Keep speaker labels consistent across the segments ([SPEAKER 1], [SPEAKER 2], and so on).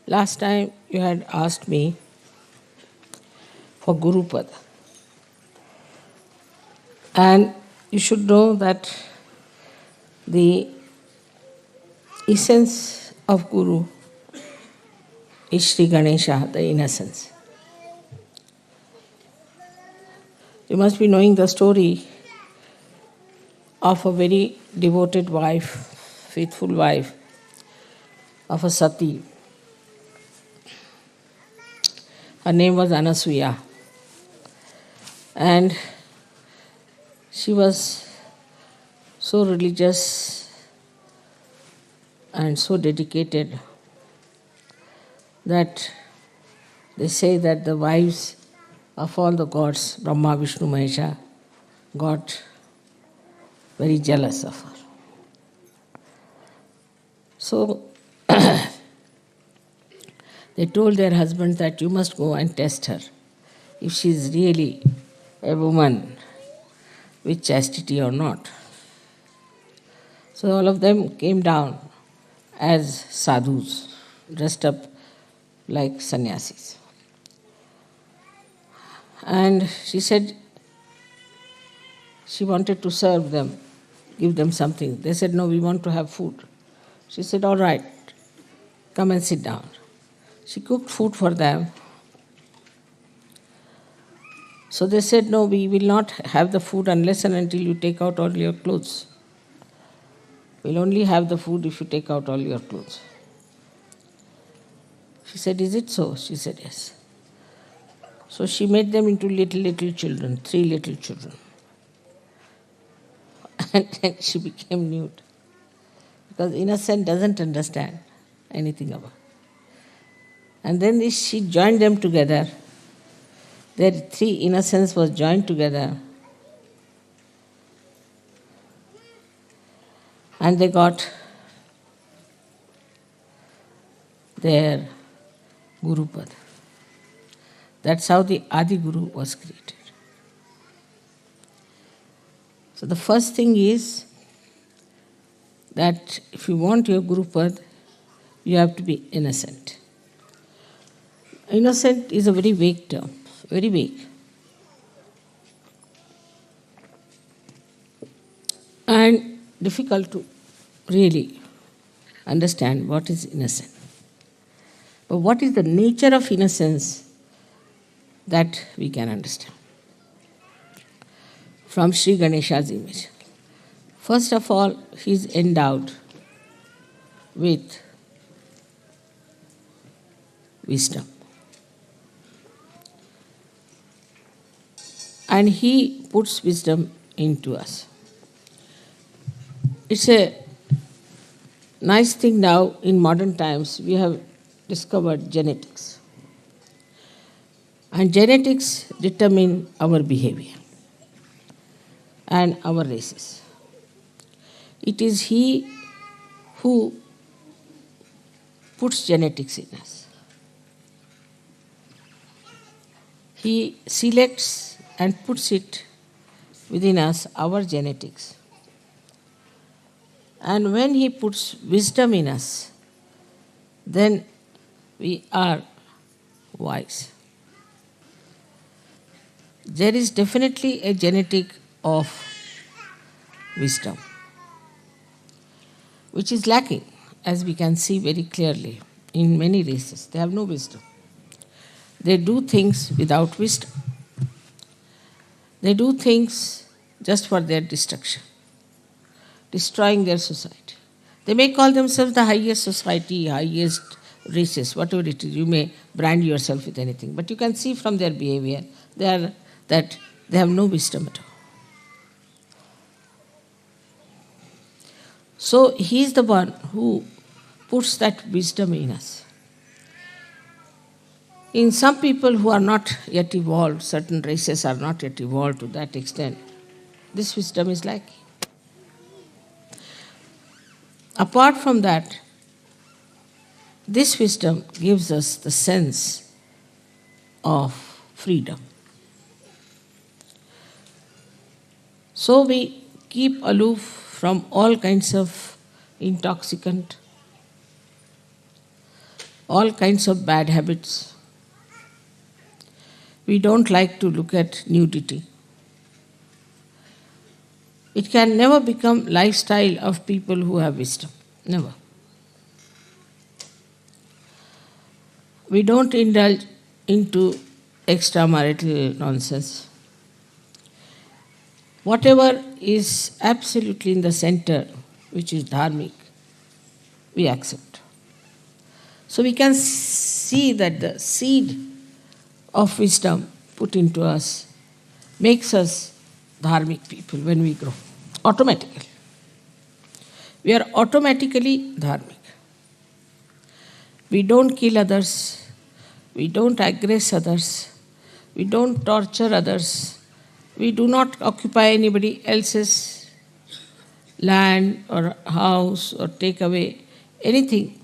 [SPEAKER 1] Last time you had asked me for Gurupad. And you should know that the essence of Guru is Sri Ganesha, the innocence. You must be knowing the story of a very devoted wife, faithful wife of a sati. Her name was Anasuya. And she was so religious and so dedicated that they say that the wives of all the gods, Brahma, Vishnu, Mahesha, got very jealous of her. So they told their husbands that you must go and test her if she is really a woman with chastity or not. So all of them came down as sadhus, dressed up like sannyasis. And she said she wanted to serve them, give them something. They said, no, we want to have food. She said, all right, come and sit down. She cooked food for them. So they said, no, we will not have the food unless and until you take out all your clothes. We'll only have the food if you take out all your clothes. She said, is it so? She said, yes. So she made them into little children, 3 little children. And then she became nude. Because innocent doesn't understand anything about it. And then she joined them together. Their 3 innocence was joined together. And they got their Gurupad. That's how the Adi Guru was created. So the first thing is that if you want your Gurupad, you have to be innocent. Innocent is a very vague term, very vague. And difficult to really understand what is innocent. But what is the nature of innocence that we can understand from Sri Ganesha's image. First of all, he is endowed with wisdom. And he puts wisdom into us. It's a nice thing now in modern times we have discovered genetics. And genetics determine our behavior and our races. It is he who puts genetics in us. He selects and puts it within us, our genetics. And when he puts wisdom in us, then we are wise. There is definitely a genetic of wisdom, which is lacking, as we can see very clearly in many races. They have no wisdom. They do things without wisdom. They do things just for their destruction, destroying their society. They may call themselves the highest society, highest races, whatever it is. You may brand yourself with anything, but you can see from their behavior that they have no wisdom at all. So he is the one who puts that wisdom in us. In some people who are not yet evolved, certain races are not yet evolved to that extent, this wisdom is lacking. Apart from that, this wisdom gives us the sense of freedom. So we keep aloof from all kinds of intoxicant, all kinds of bad habits. We don't like to look at nudity. It can never become lifestyle of people who have wisdom. Never. We don't indulge into extramarital nonsense. Whatever is absolutely in the center, which is dharmic, we accept. So we can see that the seed of wisdom put into us makes us dharmic people when we grow, automatically. We are automatically dharmic. We don't kill others, we don't aggress others, we don't torture others, we do not occupy anybody else's land or house or take away anything,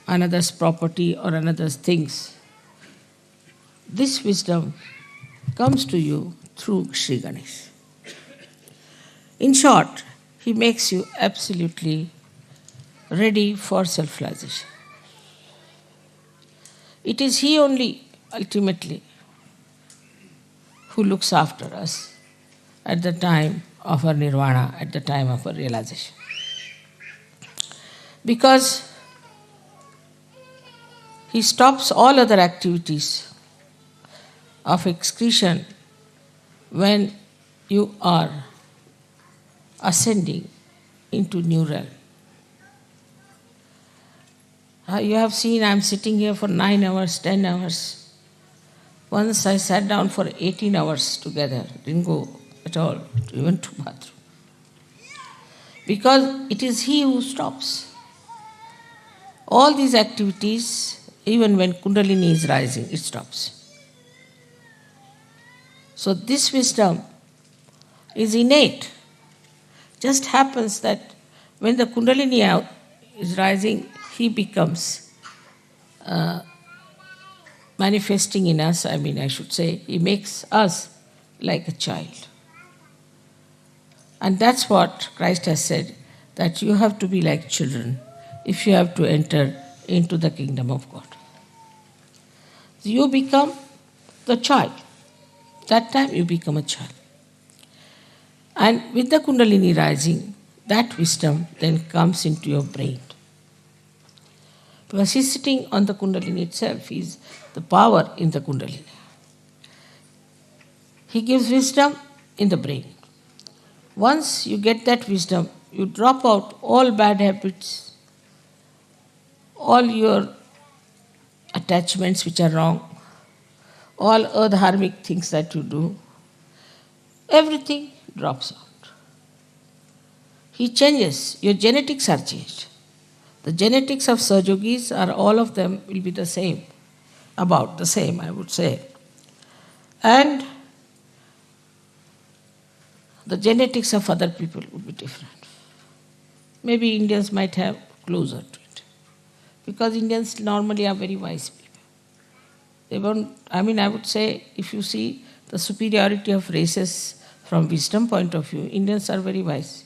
[SPEAKER 1] another's property or another's things. This wisdom comes to you through Sri Ganesh. In short, he makes you absolutely ready for self-realization. It is he only, ultimately, who looks after us at the time of our nirvana, at the time of our realization. Because he stops all other activities of excretion when you are ascending into new realm. You have seen I am sitting here for 9 hours, 10 hours. Once I sat down for 18 hours together, didn't go at all, even to bathroom. Because it is he who stops. All these activities, even when Kundalini is rising, it stops. So this wisdom is innate. Just happens that when the Kundalini is rising, he becomes manifesting in us, I should say, he makes us like a child. And that's what Christ has said, that you have to be like children if you have to enter into the kingdom of God. So you become the child. That time you become a child. And with the Kundalini rising, that wisdom then comes into your brain. Because he's sitting on the Kundalini itself, he's the power in the Kundalini. He gives wisdom in the brain. Once you get that wisdom, you drop out all bad habits, all your attachments which are wrong, all adharmic things that you do, everything drops out. He changes, your genetics are changed. The genetics of Sahajogis are all of them will be the same, about the same, I would say. And the genetics of other people would be different. Maybe Indians might have closer to it. Because Indians normally are very wise people. They won't, I would say, if you see the superiority of races from wisdom point of view, Indians are very wise.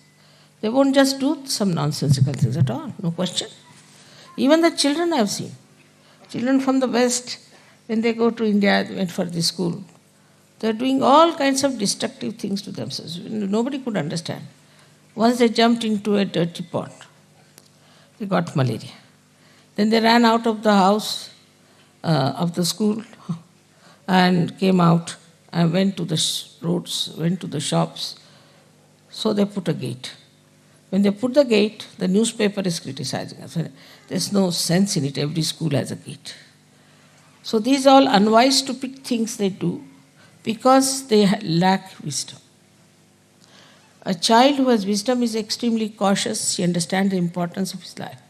[SPEAKER 1] They won't just do some nonsensical things at all, no question. Even the children I have seen. Children from the West, when they go to India, they went for this school, they're doing all kinds of destructive things to themselves. Nobody could understand. Once they jumped into a dirty pot, they got malaria. Then they ran out of the house, of the school, and came out and went to the roads, went to the shops. So they put a gate. When they put the gate, the newspaper is criticizing us. There's no sense in it. Every school has a gate. So these are all unwise, stupid things they do because they lack wisdom. A child who has wisdom is extremely cautious. He understands the importance of his life.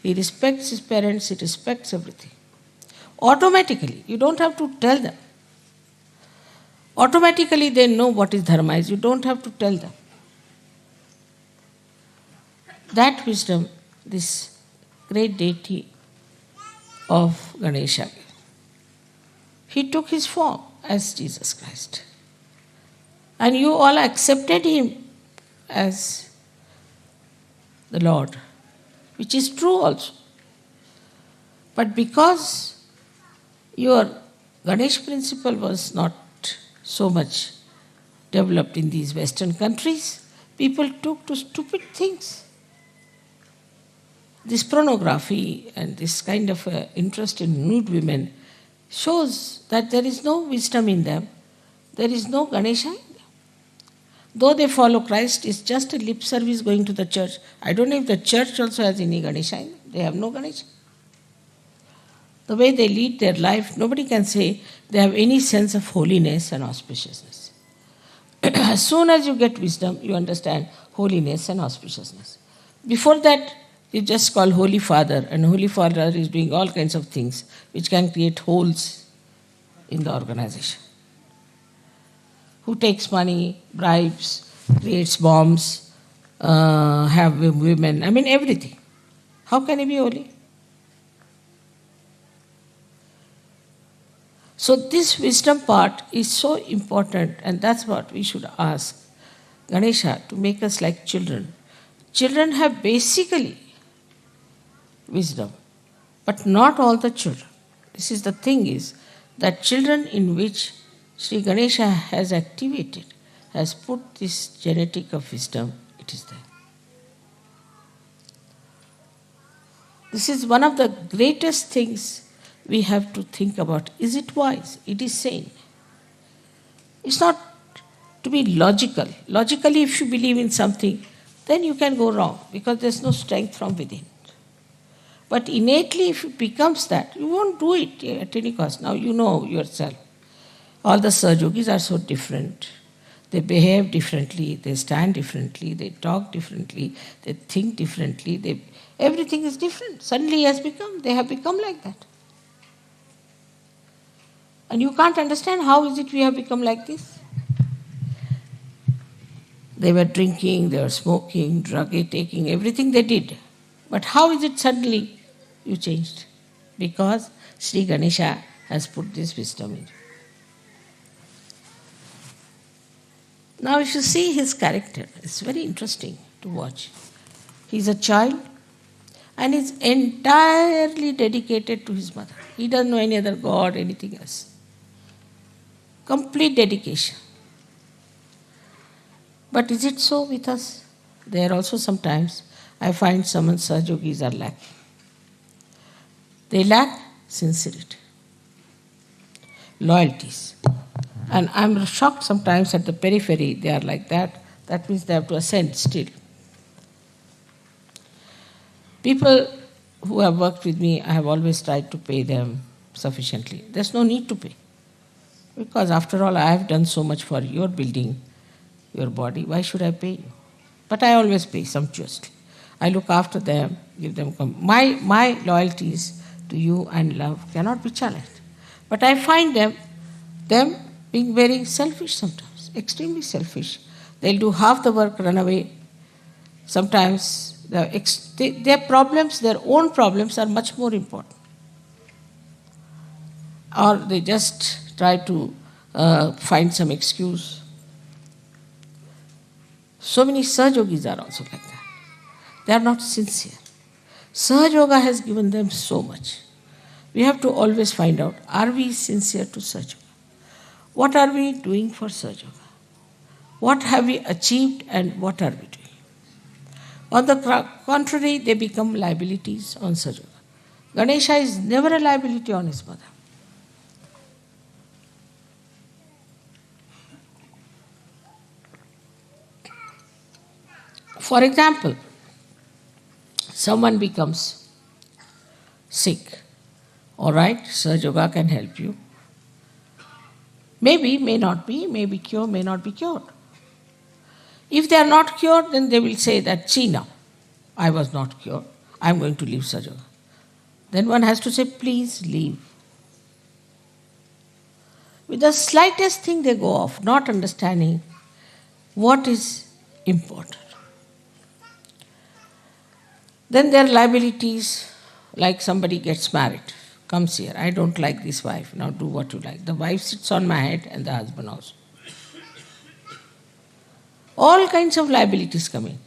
[SPEAKER 1] He respects his parents. He respects everything. Automatically, you don't have to tell them. Automatically, they know what is dharma is. You don't have to tell them. That wisdom, this great deity of Ganesha, he took his form as Jesus Christ. And you all accepted him as the Lord. which is true also. But because your Ganesh principle was not so much developed in these Western countries, people took to stupid things. This pornography and this kind of interest in nude women shows that there is no wisdom in them, there is no Ganesha in them. Though they follow Christ, it's just a lip service going to the church. I don't know if the church also has any Ganesha in them. They have no Ganesha. The way they lead their life, nobody can say they have any sense of holiness and auspiciousness. As soon as you get wisdom, you understand holiness and auspiciousness. Before that, you just call Holy Father, and Holy Father is doing all kinds of things which can create holes in the organization. Who takes money, bribes, creates bombs, have women, I mean everything. How can he be holy? So this wisdom part is so important, and that's what we should ask Ganesha to make us like children. Children have basically wisdom, but not all the children. This is the thing is that children in which Sri Ganesha has activated, has put this genetic of wisdom, it is there. This is one of the greatest things we have to think about. Is it wise? It is sane. It's not to be logical. Logically, if you believe in something, then you can go wrong because there's no strength from within. But innately, if it becomes that, you won't do it at any cost. Now you know yourself. All the Sahajogis are so different. They behave differently, they stand differently, they talk differently, they think differently. Everything is different. Suddenly they have become like that. And you can't understand how is it we have become like this. They were drinking, they were smoking, drug taking, everything they did. But how is it suddenly you changed? Because Sri Ganesha has put this wisdom in. Now if you see his character, it's very interesting to watch. He's a child and is entirely dedicated to his mother. He doesn't know any other god, anything else. Complete dedication. But is it so with us? There also sometimes I find some Sahajogis are lacking. They lack sincerity, loyalties. And I'm shocked sometimes at the periphery, they are like that. That means they have to ascend still. People who have worked with me, I have always tried to pay them sufficiently. There's no need to pay. Because after all, I have done so much for your building, your body. Why should I pay you? But I always pay sumptuously. I look after them, give them my loyalties to you and love cannot be challenged. But I find them being very selfish sometimes, extremely selfish. They'll do half the work, run away. Sometimes their problems, their own problems are much more important. Or they just try to find some excuse. So many Sahajogis are also like that. They are not sincere. Sahajoga has given them so much. We have to always find out, are we sincere to Sahajoga? What are we doing for Sahajoga? What have we achieved and what are we doing? On the contrary, they become liabilities on Sahajoga. Ganesha is never a liability on his mother. For example, someone becomes sick. All right, Sahajoga can help you. Maybe, may not be, may be cured, may not be cured. If they are not cured, then they will say that, see now, I was not cured, I am going to leave Sahajoga. Then one has to say, please leave. With the slightest thing they go off, not understanding what is important. Then there are liabilities, like somebody gets married, comes here, I don't like this wife, now do what you like. The wife sits on my head and the husband also. All kinds of liabilities come in.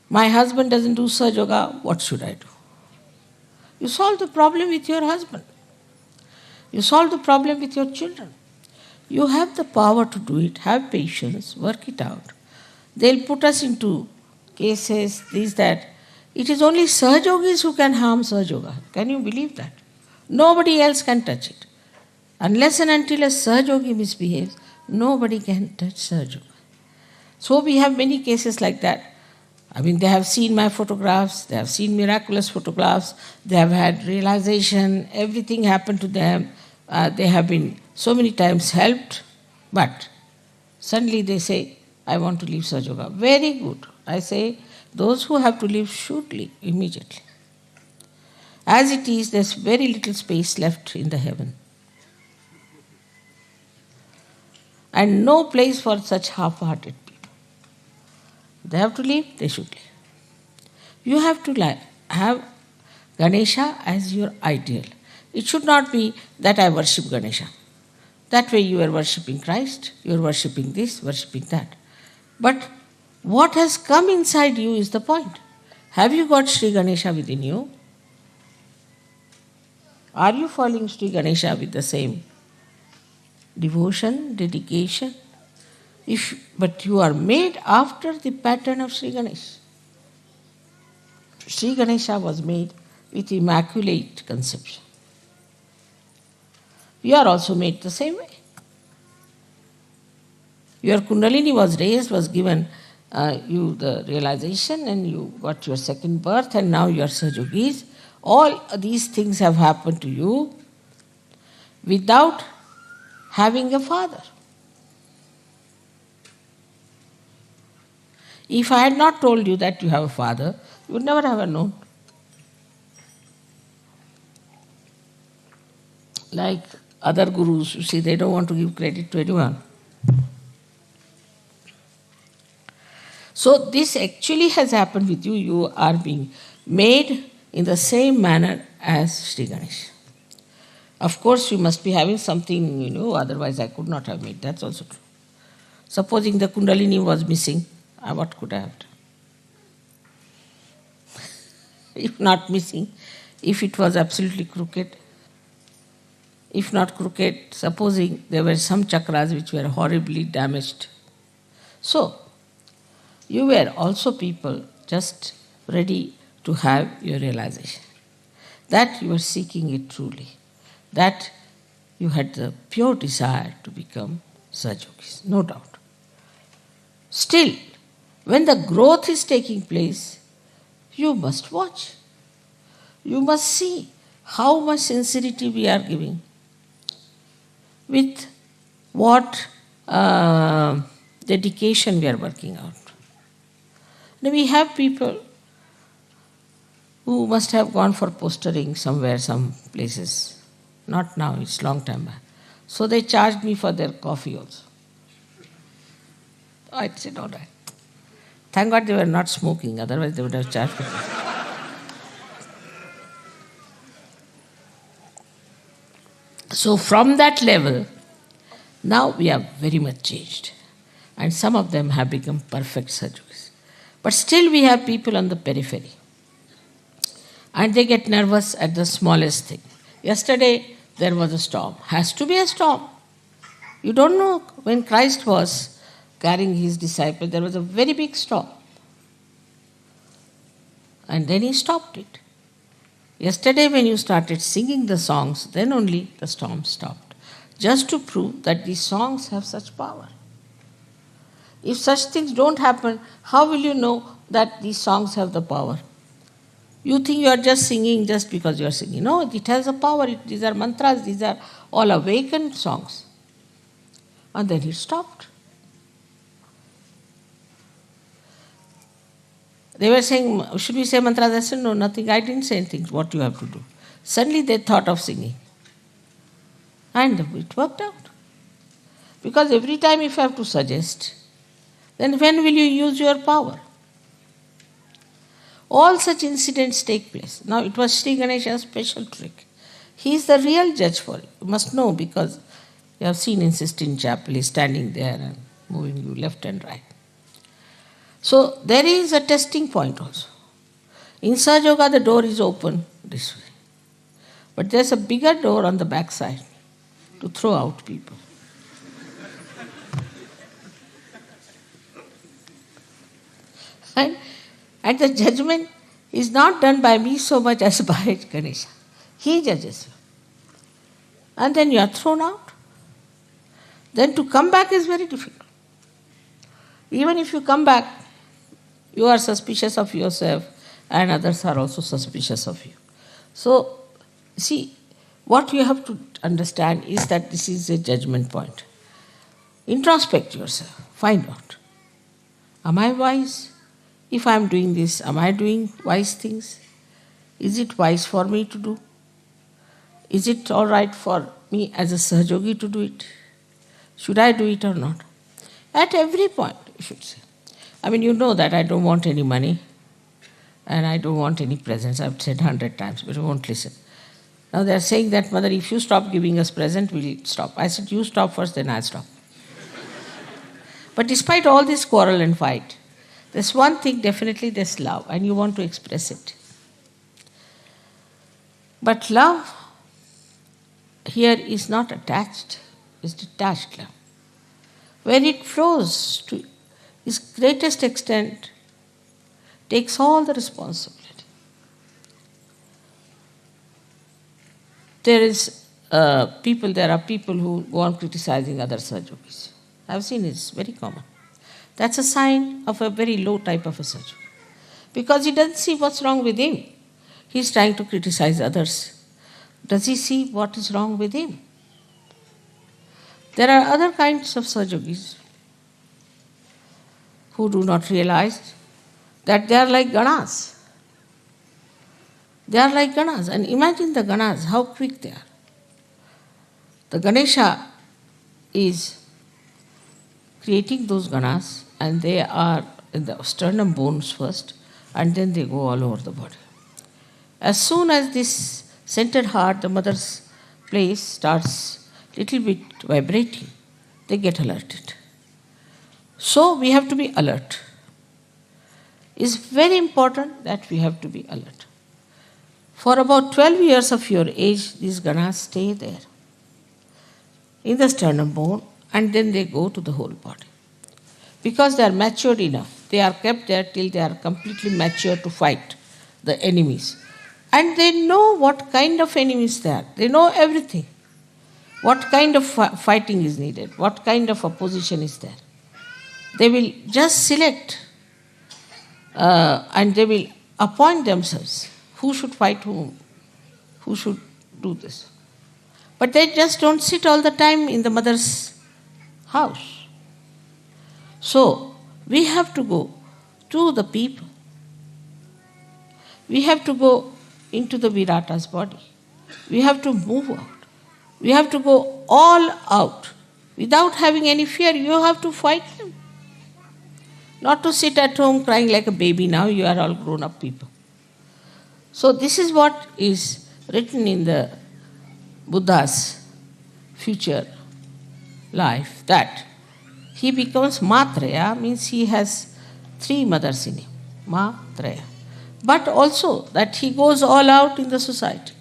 [SPEAKER 1] My husband doesn't do Sahajoga, what should I do? You solve the problem with your husband. You solve the problem with your children. You have the power to do it. Have patience. Work it out. They'll put us into cases, this, that. It is only Sahajogis who can harm Sahajoga. Can you believe that? Nobody else can touch it. Unless and until a Sahajogi misbehaves, nobody can touch Sahajoga. So we have many cases like that. I mean, they have seen my photographs, they have seen miraculous photographs, they have had realization, everything happened to them. They have been so many times helped, but suddenly they say, I want to leave Sahajoga. Very good. I say, those who have to leave should leave immediately. As it is, there's very little space left in the heaven. And no place for such half-hearted people. They have to leave, they should leave. You have to have Ganesha as your ideal. It should not be that I worship Ganesha. That way you are worshipping Christ, you are worshipping this, worshipping that. But what has come inside you is the point. Have you got Sri Ganesha within you? Are you following Sri Ganesha with the same devotion, dedication? But you are made after the pattern of Sri Ganesha. Sri Ganesha was made with immaculate conception. You are also made the same way. Your Kundalini was raised, was given you the realization, and you got your second birth, and now you are Sahajogis. All these things have happened to you without having a father. If I had not told you that you have a father, you would never have known. Like other gurus, you see, they don't want to give credit to anyone. So this actually has happened with you. You are being made in the same manner as Sri Ganesha. Of course, you must be having something, otherwise I could not have made. That's also true. Supposing the Kundalini was missing, what could I have done? If not missing, if it was absolutely crooked, if not crooked, supposing there were some chakras which were horribly damaged. So, you were also people just ready to have your realization. That you were seeking it truly. That you had the pure desire to become Sahajogis, no doubt. Still, when the growth is taking place, you must watch. You must see how much sincerity we are giving, with what dedication we are working out. Now we have people who must have gone for postering somewhere, some places. Not now, it's long time back. So they charged me for their coffee also. I said, all right. Thank God they were not smoking, otherwise they would have charged me. So from that level, now we are very much changed. And some of them have become perfect Sahajogis. But still we have people on the periphery. And they get nervous at the smallest thing. Yesterday there was a storm. Has to be a storm. You don't know, when Christ was carrying his disciples, there was a very big storm. And then he stopped it. Yesterday when you started singing the songs, then only the storm stopped. Just to prove that these songs have such power. If such things don't happen, how will you know that these songs have the power? You think you are just singing just because you are singing. No, it has a power. These are mantras, these are all awakened songs. And then it stopped. They were saying, should we say mantras? I said, no, nothing. I didn't say anything. What you have to do. Suddenly they thought of singing. And it worked out. Because every time if you have to suggest, then when will you use your power? All such incidents take place. Now it was Sri Ganesha's special trick. He is the real judge for it. You must know, because you have seen in Sistine Chapel, he is standing there and moving you left and right. So there is a testing point also. In Sahaja Yoga, the door is open this way. But there's a bigger door on the backside to throw out people. And the judgment is not done by me so much as by Ganesha. He judges you. And then you are thrown out. Then to come back is very difficult. Even if you come back, you are suspicious of yourself and others are also suspicious of you. So, see, what you have to understand is that this is a judgment point. Introspect yourself. Find out. Am I wise? If I am doing this, am I doing wise things? Is it wise for me to do? Is it all right for me as a Sahajogi to do it? Should I do it or not? At every point, you should say. I mean, you know that I don't want any money and I don't want any presents. I've said 100 times, but you won't listen. Now they're saying that, Mother, if you stop giving us present, we'll stop. I said, you stop first, then I'll stop. But despite all this quarrel and fight, there's one thing, definitely there's love, and you want to express it. But love here is not attached, it's detached love. Where it flows to its greatest extent, takes all the responsibility. There are people who go on criticizing other Sahajogis. I've seen it's very common. That's a sign of a very low type of a Sahajogi. Because he doesn't see what's wrong with him. He's trying to criticize others. Does he see what is wrong with him? There are other kinds of Sahajogis who do not realize that they are like Ganas. They are like Ganas. And imagine the Ganas, how quick they are. The Ganesha is creating those Ganas, and they are in the sternum bones first, and then they go all over the body. As soon as this centered heart, the mother's place, starts little bit vibrating, they get alerted. So we have to be alert. It's very important that we have to be alert. For about 12 years of your age, these Ganas stay there in the sternum bone, and then they go to the whole body. Because they are matured enough, they are kept there till they are completely mature to fight the enemies. And they know what kind of enemies they are. They know everything. What kind of fighting is needed, what kind of opposition is there. They will just select and they will appoint themselves who should fight whom, who should do this. But they just don't sit all the time in the mother's house. So, we have to go to the people. We have to go into the Virata's body. We have to move out. We have to go all out. Without having any fear, you have to fight him. Not to sit at home crying like a baby. Now you are all grown up people. So this is what is written in the Buddha's future life, that he becomes Matraya, means he has 3 mothers in him, Matraya. But also that he goes all out in the society.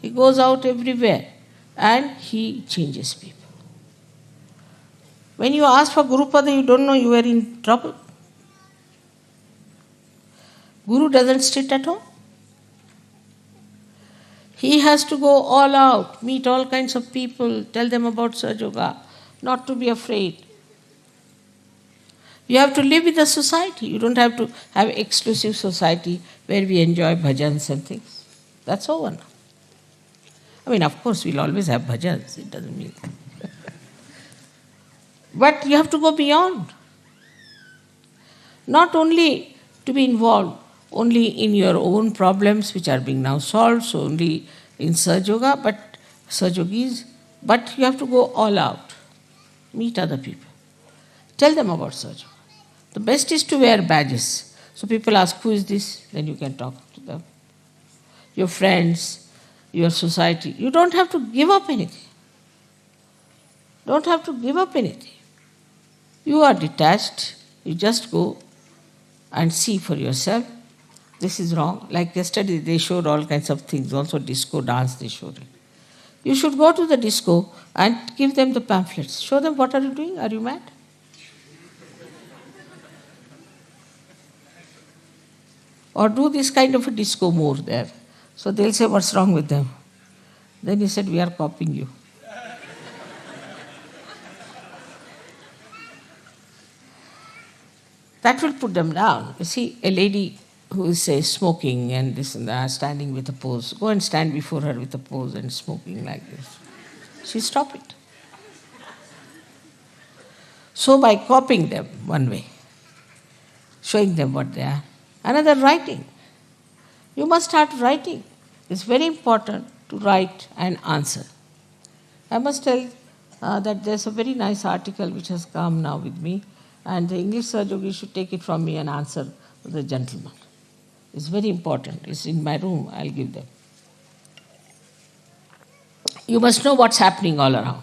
[SPEAKER 1] He goes out everywhere and he changes people. When you ask for Gurupada, you don't know you are in trouble. Guru doesn't sit at home. He has to go all out, meet all kinds of people, tell them about Sahaja Yoga, not to be afraid. You have to live with the society. You don't have to have exclusive society where we enjoy bhajans and things. That's over now. I mean, of course, we'll always have bhajans. It doesn't mean that. But you have to go beyond. Not only to be involved only in your own problems which are being now solved, so only in Sahaja Yoga, but Sahajogis, but you have to go all out. Meet other people. Tell them about Sahaja Yoga. The best is to wear badges. So people ask, who is this? Then you can talk to them. Your friends, your society. You don't have to give up anything. Don't have to give up anything. You are detached. You just go and see for yourself. This is wrong. Like yesterday, they showed all kinds of things, also disco dance they showed it. You should go to the disco and give them the pamphlets. Show them, what are you doing? Are you mad? Or do this kind of a disco more there. So they'll say, what's wrong with them? Then he said, we are copying you. That will put them down. You see, a lady who is, say, smoking and this and that, standing with a pose, go and stand before her with a pose and smoking like this. She'll stop it. So by copying them one way, showing them what they are. Another, writing. You must start writing. It's very important to write and answer. I must tell that there's a very nice article which has come now with me, and the English Sahajogis should take it from me and answer to the gentleman. It's very important. It's in my room. I'll give them. You must know what's happening all around.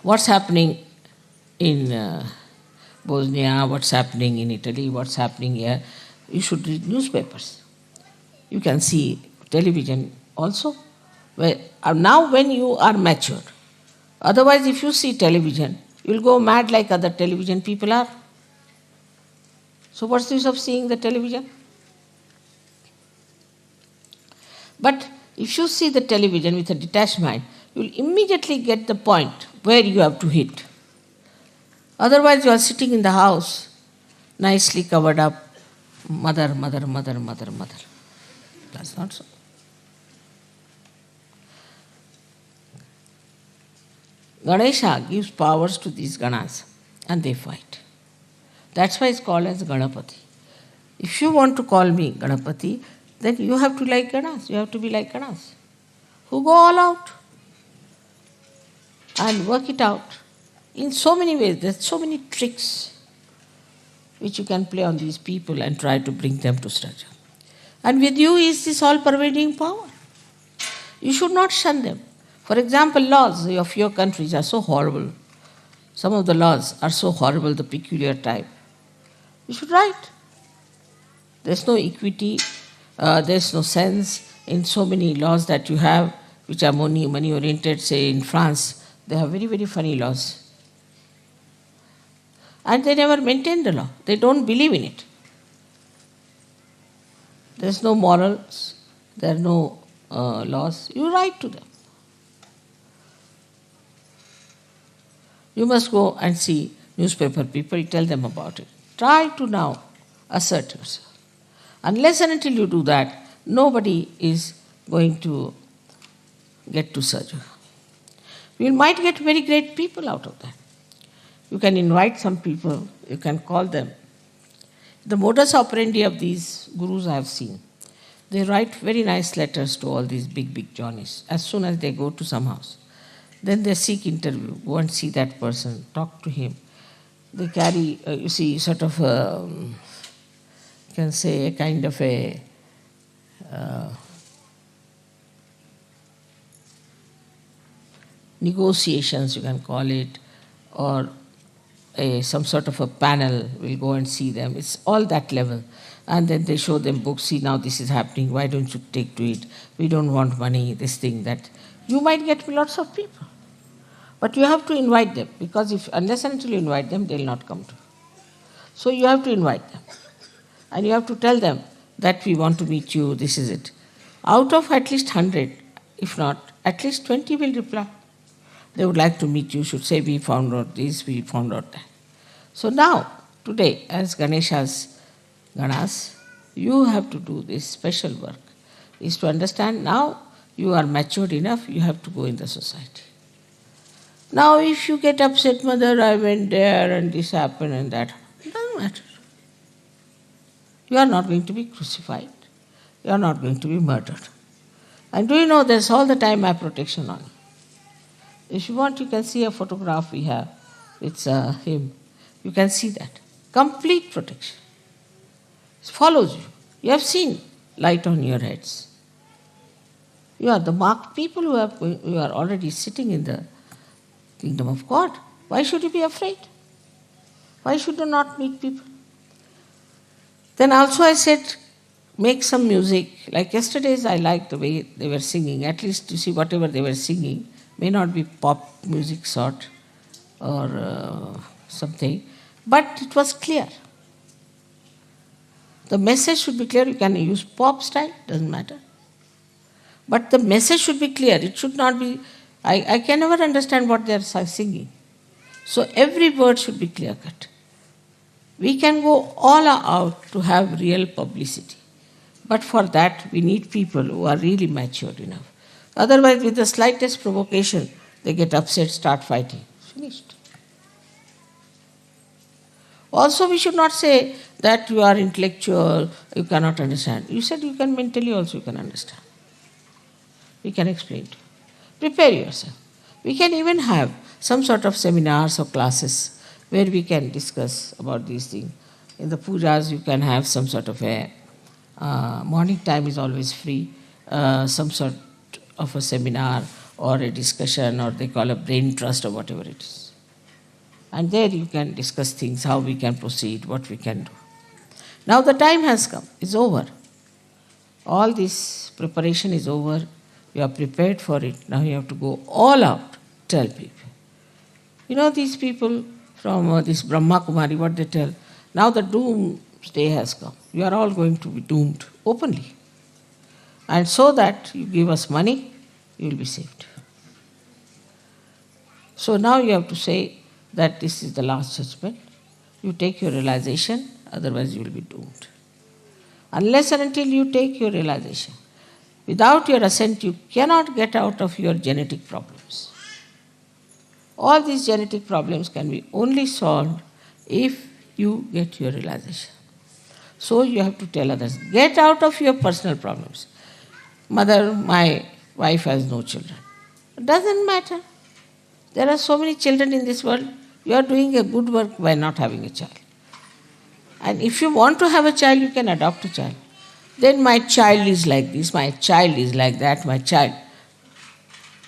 [SPEAKER 1] What's happening in Bosnia, what's happening in Italy, what's happening here. You should read newspapers. You can see television also. Now when you are matured. Otherwise, if you see television, you'll go mad like other television people are. So what's the use of seeing the television? But if you see the television with a detached mind, you'll immediately get the point where you have to hit. Otherwise, you are sitting in the house, nicely covered up, mother. That's not so. Ganesha gives powers to these Ganas and they fight. That's why it's called as Ganapati. If you want to call me Ganapati, then you have to like Ganas. You have to be like Ganas, who go all out and work it out in so many ways. There's so many tricks which you can play on these people and try to bring them to structure. And with you is this all-pervading power. You should not shun them. For example, laws of your countries are so horrible. Some of the laws are so horrible, the peculiar type. You should write. There's no equity, there's no sense in so many laws that you have, which are money-oriented. Say in France, they have very, very funny laws. And they never maintain the law. They don't believe in it. There's no morals, there are no laws. You write to them. You must go and see newspaper people, tell them about it. Try to now assert yourself. Unless and until you do that, nobody is going to get to Sahaja. You might get very great people out of that. You can invite some people, you can call them. The modus operandi of these gurus I have seen. They write very nice letters to all these big Johnnies as soon as they go to some house. Then they seek interview, go and see that person, talk to him. They carry, you see, sort of, you can say, a kind of a negotiations, you can call it, or some sort of a panel will go and see them. It's all that level. And then they show them books, see now this is happening, why don't you take to it? We don't want money, this thing, that. You might get lots of people. But you have to invite them, because unless and until you invite them, they'll not come to you. So you have to invite them. And you have to tell them that we want to meet you, this is it. Out of at least 100, if not, at least 20 will reply. They would like to meet you, should say, we found out this, we found out that. So now, today, as Ganesha's Ganas, you have to do this special work, is to understand now you are matured enough, you have to go in the society. Now if you get upset, mother, I went there and this happened and that, it doesn't matter. You are not going to be crucified. You are not going to be murdered. And do you know there's all the time eye protection on. If you want, you can see a photograph we have. It's him. You can see that. Complete protection. It follows you. You have seen light on your heads. You are the marked people who are already sitting in the kingdom of God. Why should you be afraid? Why should you not meet people? Then also I said, make some music. Like yesterday's, I liked the way they were singing. At least you see, whatever they were singing may not be pop music sort or something, but it was clear. The message should be clear. You can use pop style, doesn't matter. But the message should be clear. It should not be, I can never understand what they are singing. So every word should be clear cut. We can go all out to have real publicity. But for that, we need people who are really mature enough. Otherwise, with the slightest provocation, they get upset, start fighting. Finished. Also, we should not say that you are intellectual, you cannot understand. You said you can mentally also you can understand. We can explain to you. Prepare yourself. We can even have some sort of seminars or classes where we can discuss about these things. In the pujas, you can have some sort of a morning time is always free, some sort of a seminar or a discussion, or they call a brain trust or whatever it is. And there you can discuss things, how we can proceed, what we can do. Now the time has come, it's over. All this preparation is over. You are prepared for it. Now you have to go all out, tell people. You know these people from this Brahma Kumari, what they tell? Now the doomsday has come. You are all going to be doomed openly. And so that you give us money, you will be saved. So now you have to say that this is the last judgment. You take your realization, otherwise you will be doomed. Unless and until you take your realization, without your assent, you cannot get out of your genetic problems. All these genetic problems can be only solved if you get your realization. So you have to tell others, get out of your personal problems. Mother, my wife has no children. It doesn't matter. There are so many children in this world. You are doing a good work by not having a child. And if you want to have a child, you can adopt a child. Then my child is like this, my child is like that, my child.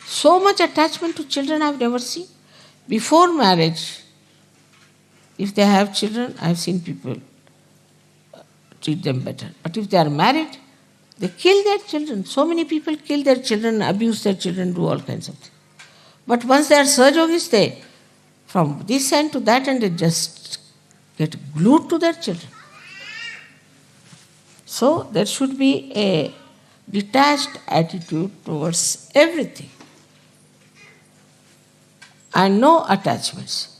[SPEAKER 1] So much attachment to children I have never seen. Before marriage, if they have children, I have seen people treat them better. But if they are married, they kill their children. So many people kill their children, abuse their children, do all kinds of things. But once they are Sahajogis, they, from this end to that end, they just get glued to their children. So there should be a detached attitude towards everything and no attachments.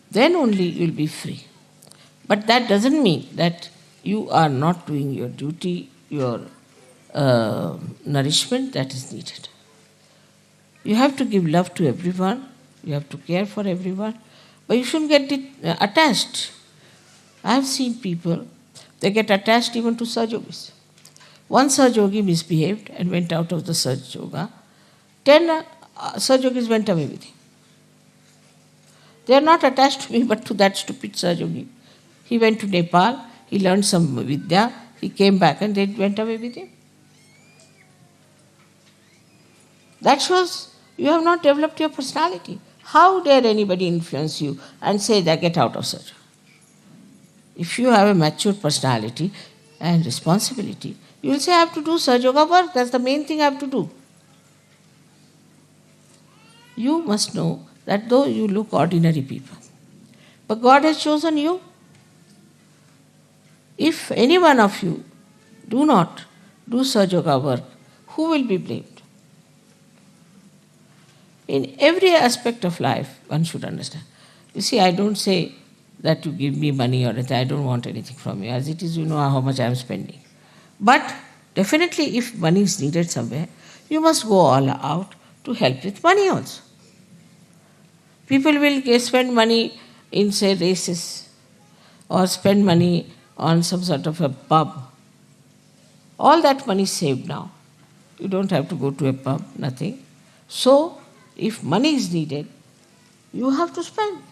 [SPEAKER 1] Then only you will be free. But that doesn't mean that you are not doing your duty, your nourishment that is needed. You have to give love to everyone, you have to care for everyone, but you shouldn't get attached. I have seen people, they get attached even to Sahajogis. One Sahajogi misbehaved and went out of the Sahajoga. 10 Sahajogis went away with him. They are not attached to me but to that stupid Sahajogi. He went to Nepal, he learned some Vidya, he came back and they went away with him. That shows you have not developed your personality. How dare anybody influence you and say that get out of Sahajoga? If you have a mature personality and responsibility, you will say I have to do Sahajoga work, that's the main thing I have to do. You must know that though you look ordinary people, but God has chosen you. If any one of you do not do Sahajoga work, who will be blamed? In every aspect of life, one should understand. You see, I don't say that you give me money or anything. I don't want anything from you. As it is, you know how much I am spending. But definitely, if money is needed somewhere, you must go all out to help with money also. People will spend money in, say, races or spend money on some sort of a pub. All that money is saved now. You don't have to go to a pub, nothing. So, if money is needed, you have to spend.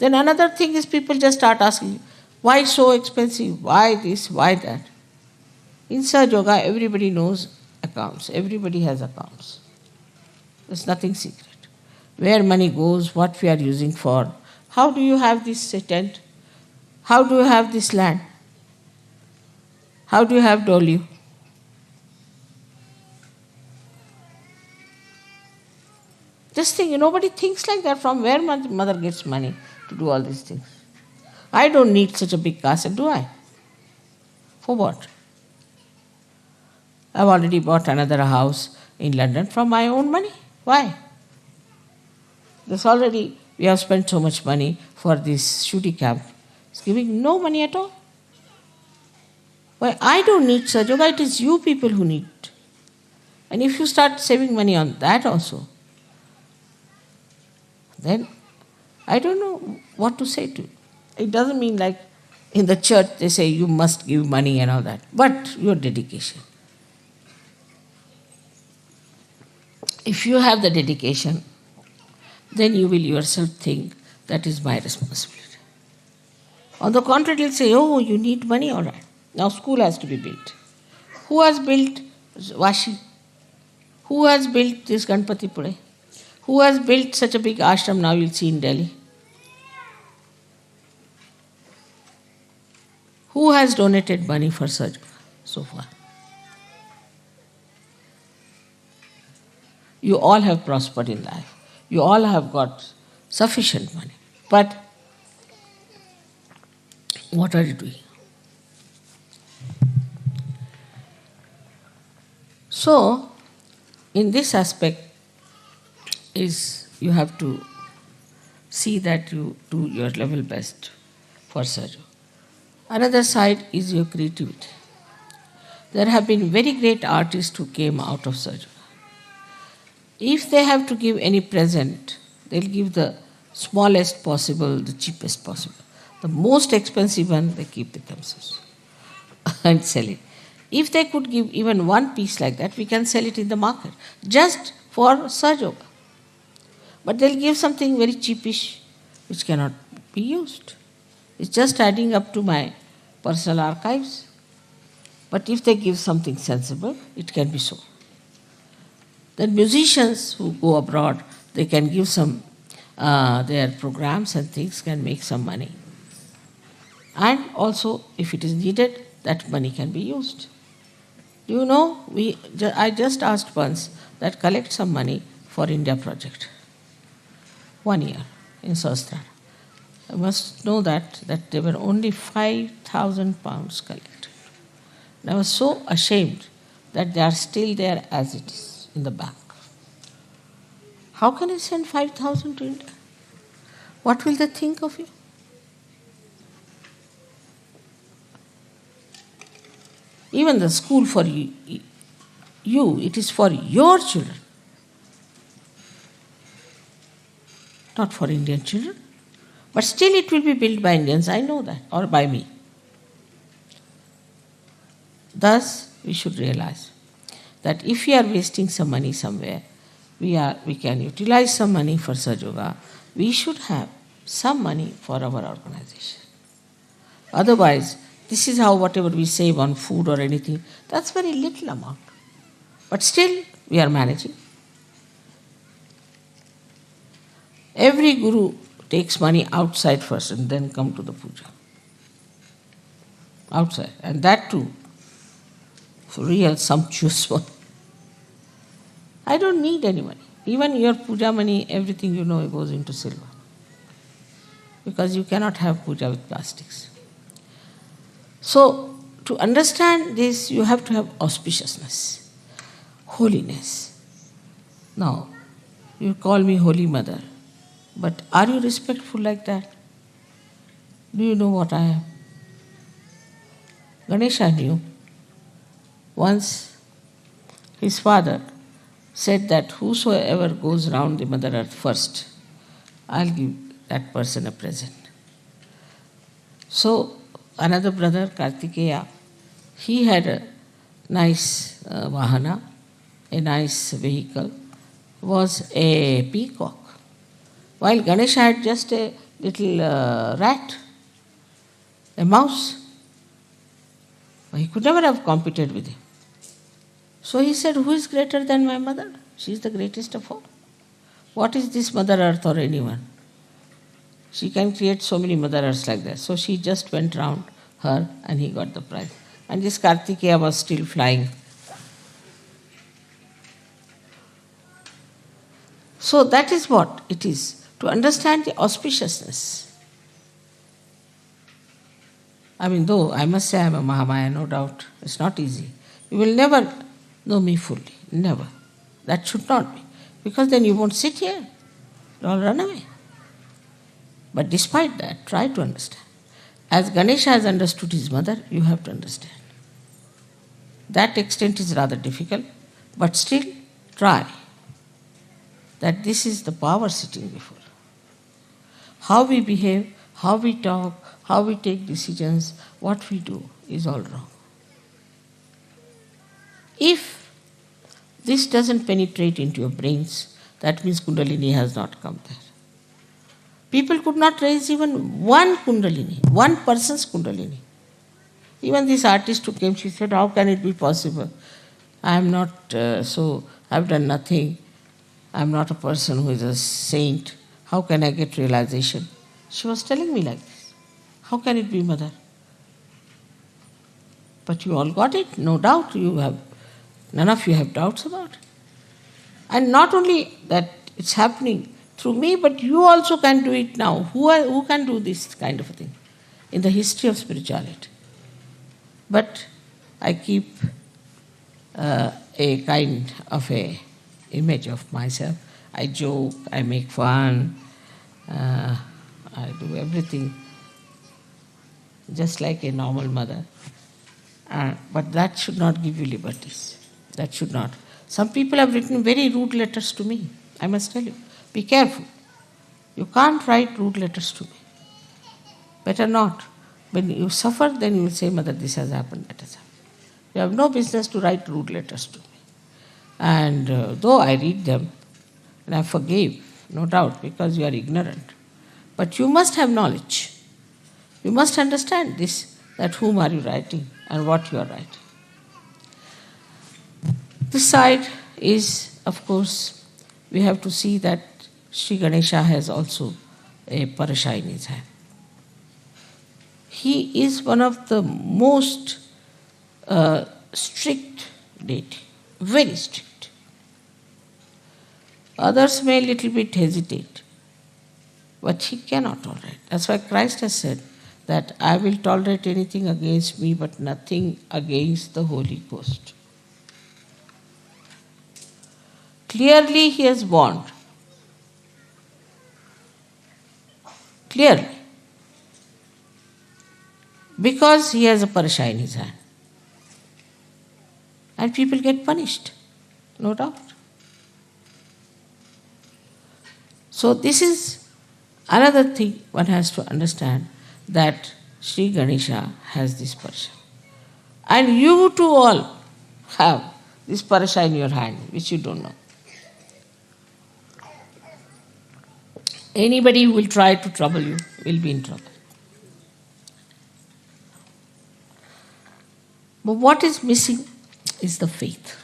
[SPEAKER 1] Then another thing is people just start asking, why so expensive? Why this? Why that? In Sahajoga, everybody knows accounts. Everybody has accounts. There's nothing secret. Where money goes, what we are using for. How do you have this tent? How do you have this land? How do you have Dolio? Just think, nobody thinks like that. From where mother gets money to do all these things? I don't need such a big castle, do I? For what? I've already bought another house in London from my own money. Why? We have spent so much money for this shooting camp. It's giving no money at all. Why? I don't need Sahaja, it is you people who need. And if you start saving money on that also, then I don't know what to say to you. It doesn't mean like in the church they say you must give money and all that, but your dedication. If you have the dedication, then you will yourself think that is my responsibility. On the contrary, you'll say, oh, you need money, all right. Now school has to be built. Who has built Vashi? Who has built this Ganpati Pure? Who has built such a big ashram now you'll see in Delhi? Who has donated money for Sahaja so far? You all have prospered in life. You all have got sufficient money. But what are you doing? So, in this aspect, you have to see that you do your level best for Sahaja. Another side is your creativity. There have been very great artists who came out of Sahaja. If they have to give any present, they'll give the smallest possible, the cheapest possible. The most expensive one, they keep with themselves and sell it. If they could give even one piece like that, we can sell it in the market, just for Sahaja. But they'll give something very cheapish, which cannot be used. It's just adding up to my personal archives. But if they give something sensible, it can be so. Then musicians who go abroad, they can give some, their programs and things can make some money. And also, if it is needed, that money can be used. Do you know, I just asked once that collect some money for India project. 1 year in Sahasrara. I must know that there were only 5,000 pounds collected. And I was so ashamed that they are still there as it is in the bank. How can I send 5,000 to India? What will they think of you? Even the school for you, it is for your children, not for Indian children. But still it will be built by Indians, I know that, or by me. Thus, we should realize that if we are wasting some money somewhere, we can utilize some money for Sahaja. We should have some money for our organization. Otherwise, this is how whatever we save on food or anything, that's very little amount. But still, we are managing. Every guru takes money outside first and then come to the puja. Outside. And that too, for real sumptuous one. I don't need any money. Even your puja money, everything you know goes into silver. Because you cannot have puja with plastics. So, to understand this, you have to have auspiciousness, holiness. Now, you call me Holy Mother, but are you respectful like that? Do you know what I am? Ganesha knew. Once, his father said that whosoever goes round the Mother Earth first, I'll give that person a present. So, another brother, Kartikeya, he had a nice vahana, a nice vehicle, was a peacock. While Ganesha had just a little rat, a mouse. He could never have competed with him. So he said, who is greater than my mother? She is the greatest of all. What is this Mother Earth or anyone? She can create so many Mother Earths like that. So she just went round her and he got the prize. and this Kartikeya was still flying. So that is what it is, to understand the auspiciousness. I mean, though I must say I am a Mahamaya, no doubt, it's not easy. You will never know me fully, never. That should not be, because then you won't sit here, you'll all run away. But despite that, try to understand. As Ganesha has understood his mother, you have to understand. That extent is rather difficult, but still try. That this is the power sitting before. How we behave, how we talk, how we take decisions, what we do is all wrong. If this doesn't penetrate into your brains, that means Kundalini has not come there. People could not raise even one Kundalini, one person's Kundalini. Even this artist who came, she said, how can it be possible? I am not I've done nothing. I am not a person who is a saint. How can I get realization? She was telling me like this. How can it be, mother? But you all got it, no doubt. None of you have doubts about it. And not only that it's happening through me, but you also can do it now. Who can do this kind of a thing in the history of spirituality? But I keep a kind of a image of myself. I joke, I make fun, I do everything just like a normal mother. But that should not give you liberties. That should not. Some people have written very rude letters to me. I must tell you, be careful. You can't write rude letters to me. Better not. When you suffer, then you will say, Mother, this has happened, that has happened. You have no business to write rude letters to me. And though I read them, and I forgive, no doubt, because you are ignorant. But you must have knowledge. You must understand this, that whom are you writing and what you are writing. This side is, of course, we have to see that Sri Ganesha has also a parasha in his hand. He is one of the most strict deity, very strict. Others may a little bit hesitate, but he cannot tolerate. That's why Christ has said that I will tolerate anything against me, but nothing against the Holy Ghost. Clearly he has warned. Clearly. Because he has a parasha in his hand. And people get punished, no doubt. So this is another thing one has to understand, that Sri Ganesha has this parasha. And you too all have this parasha in your hand, which you don't know. Anybody who will try to trouble you will be in trouble. But what is missing is the faith.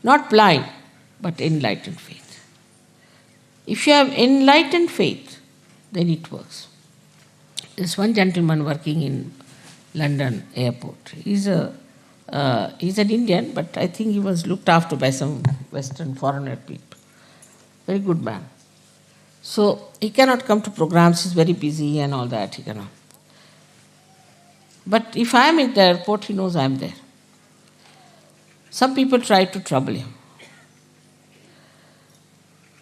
[SPEAKER 1] Not blind, but enlightened faith. If you have enlightened faith, then it works. There's one gentleman working in London airport. He's an Indian, but I think he was looked after by some Western foreigner people. Very good man. So he cannot come to programs, he's very busy and all that, he cannot. But if I am at the airport, he knows I am there. Some people try to trouble him.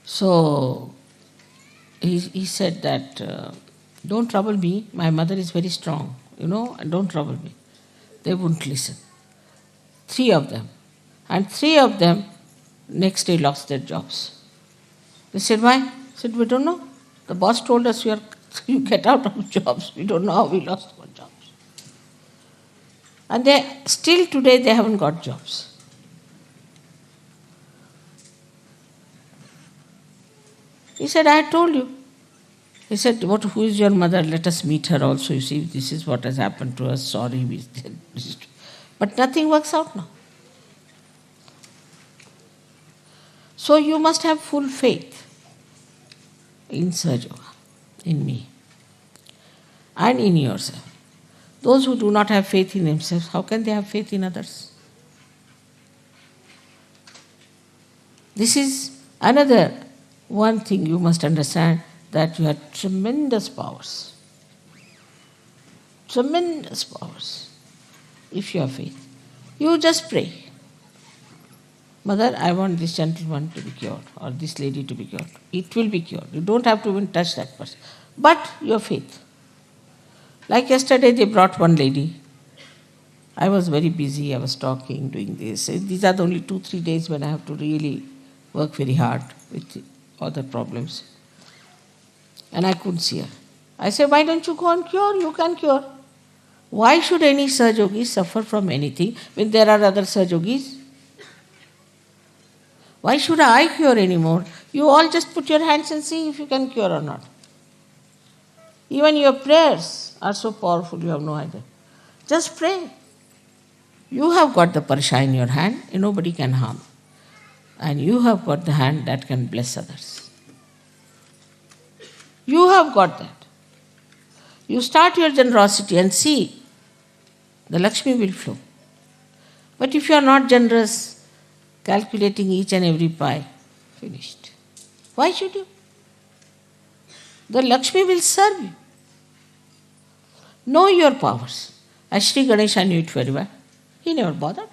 [SPEAKER 1] So he said that, don't trouble me, my mother is very strong, and don't trouble me. They wouldn't listen. 3 of them. And 3 of them next day lost their jobs. They said, why? I said, we don't know. The boss told us you get out of jobs. We don't know how we lost our jobs. And still today they haven't got jobs. He said, I told you. He said, who is your mother? Let us meet her also. You see, this is what has happened to us. Sorry. But nothing works out now. So you must have full faith in Sahaja Yoga, in me, and in yourself. Those who do not have faith in themselves, how can they have faith in others? This is another one thing you must understand, that you have tremendous powers. Tremendous powers if you have faith. You just pray. Mother, I want this gentleman to be cured or this lady to be cured. It will be cured. You don't have to even touch that person. But your faith. Like yesterday they brought one lady. I was very busy, I was talking, doing this. These are the only 2-3 days when I have to really work very hard with other problems. And I couldn't see her. I said, why don't you go and cure? You can cure. Why should any Sahaja suffer from anything when there are other Sahaja? Why should I cure anymore? You all just put your hands and see if you can cure or not. Even your prayers are so powerful, you have no idea. Just pray. You have got the parsha in your hand, and nobody can harm. And you have got the hand that can bless others. You have got that. You start your generosity and see, the Lakshmi will flow. But if you are not generous, calculating each and every pie, finished. Why should you? The Lakshmi will serve you. Know your powers. As Sri Ganesha knew it very well. He never bothered.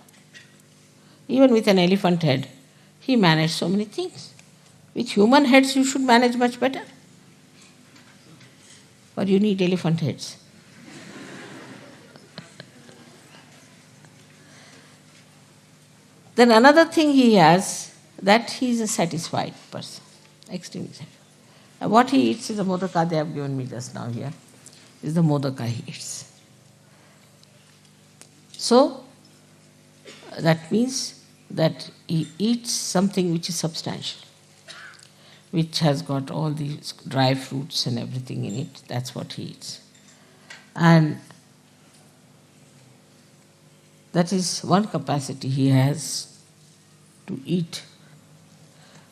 [SPEAKER 1] Even with an elephant head, he managed so many things. With human heads, you should manage much better. But you need elephant heads. Then another thing he has, that he is a satisfied person. Extremely satisfied. What he eats is the modaka they have given me just now here. Is the modaka he eats. So, that means that he eats something which is substantial, which has got all these dry fruits and everything in it. That's what he eats. And that is one capacity he has to eat,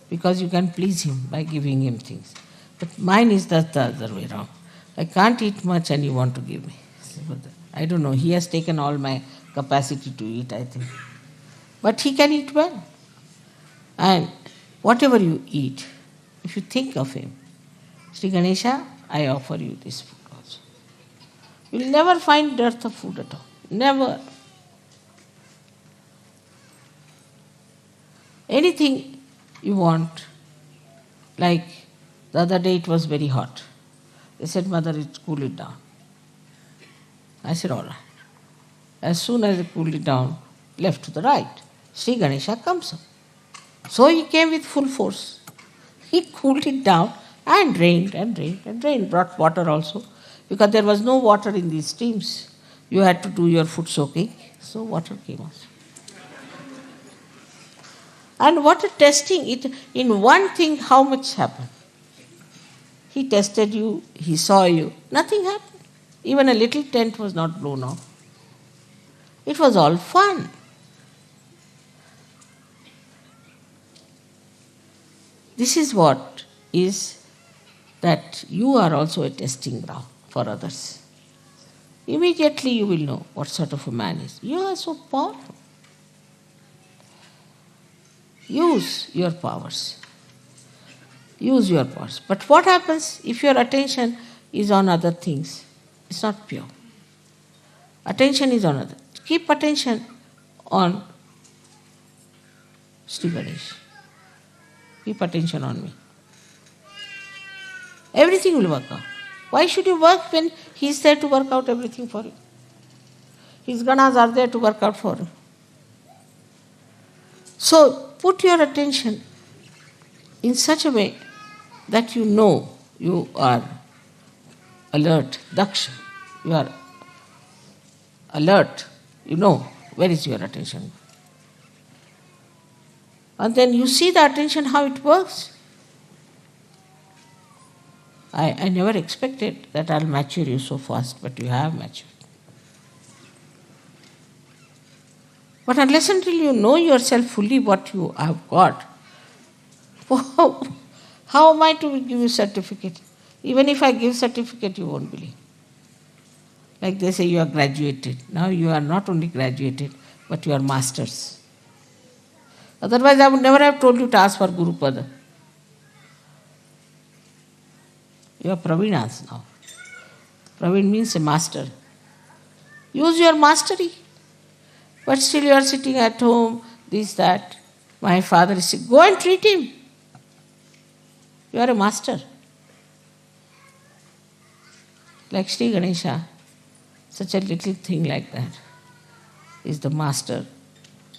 [SPEAKER 1] because you can please him by giving him things. But mine is the other way around. I can't eat much and you want to give me. I don't know, he has taken all my capacity to eat, I think. But he can eat well. And whatever you eat, if you think of him, Sri Ganesha, I offer you this food also. You will never find dearth of food at all. Never. Anything you want, like the other day it was very hot. They said, Mother, cool it down. I said, all right. As soon as I cooled it down, left to the right, Sri Ganesha comes up. So he came with full force. He cooled it down and drained and drained and drained. Brought water also, because there was no water in these streams. You had to do your foot soaking, so water came also. And water testing, it in one thing, how much happened? He tested you, he saw you, nothing happened. Even a little tent was not blown off. It was all fun. This is what is that you are also a testing ground for others. Immediately you will know what sort of a man is. You are so powerful. Use your powers. Use your powers. But what happens if your attention is on other things? It's not pure. Attention is on other. Keep attention on Sri Ganesh. Keep attention on me. Everything will work out. Why should you work when he is there to work out everything for you? His ganas are there to work out for you. So put your attention in such a way that you know you are alert, daksha. You are alert. You know where is your attention. And then you see the attention, how it works. I never expected that I'll mature you so fast, but you have matured. But unless until you know yourself fully what you have got, how am I to give you certificate? Even if I give certificate, you won't believe. Like they say, you are graduated. Now you are not only graduated, but you are masters. Otherwise, I would never have told you to ask for Guru Pada. You are Pravinas now. Praveen means a master. Use your mastery. But still you are sitting at home, this, that. My father is sick. Go and treat him. You are a master. Like Sri Ganesha, such a little thing like that is the master.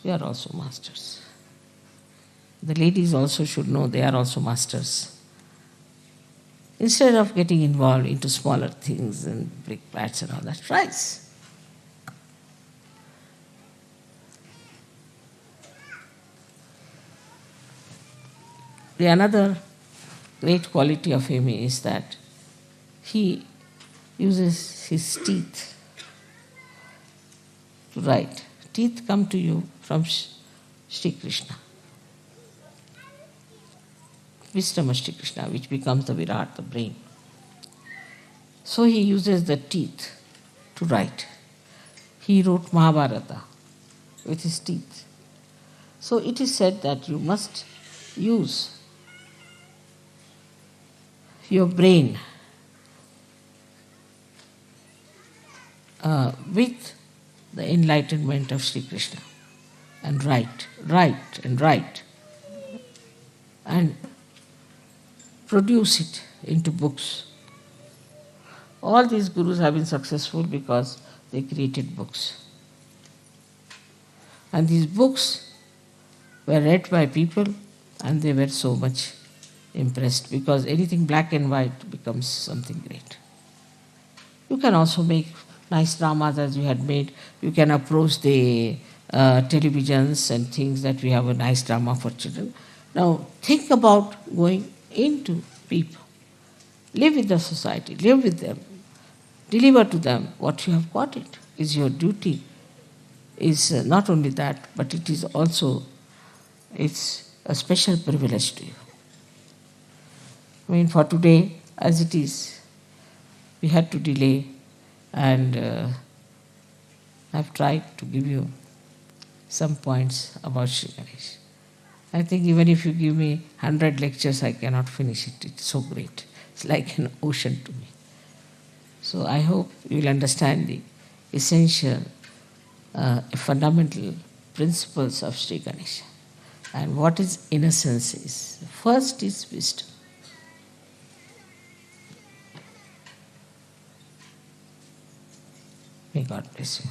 [SPEAKER 1] You are also masters. The ladies also should know they are also masters. Instead of getting involved into smaller things and brick bats and all that, rise. The another great quality of him is that he uses his teeth to write. Teeth come to you from Sri Krishna. Wisdom of Sri Krishna, which becomes the Virat, the brain. So he uses the teeth to write. He wrote Mahabharata with his teeth. So it is said that you must use your brain with the enlightenment of Sri Krishna and write and produce it into books. All these gurus have been successful because they created books. And these books were read by people and they were so much impressed because anything black and white becomes something great. You can also make nice dramas as you had made. You can approach the televisions and things that we have a nice drama for children. Now think about going into people. Live with the society, live with them. Deliver to them what you have got. It is your duty. Is not only that, but it is also, it's a special privilege to you. I mean, for today, as it is, we had to delay, and I've tried to give you some points about Sri Ganesh. I think even if you give me 100 lectures, I cannot finish it. It's so great. It's like an ocean to me. So I hope you will understand the essential, fundamental principles of Sri Ganesha. And what is innocence is. First is wisdom. May God bless you.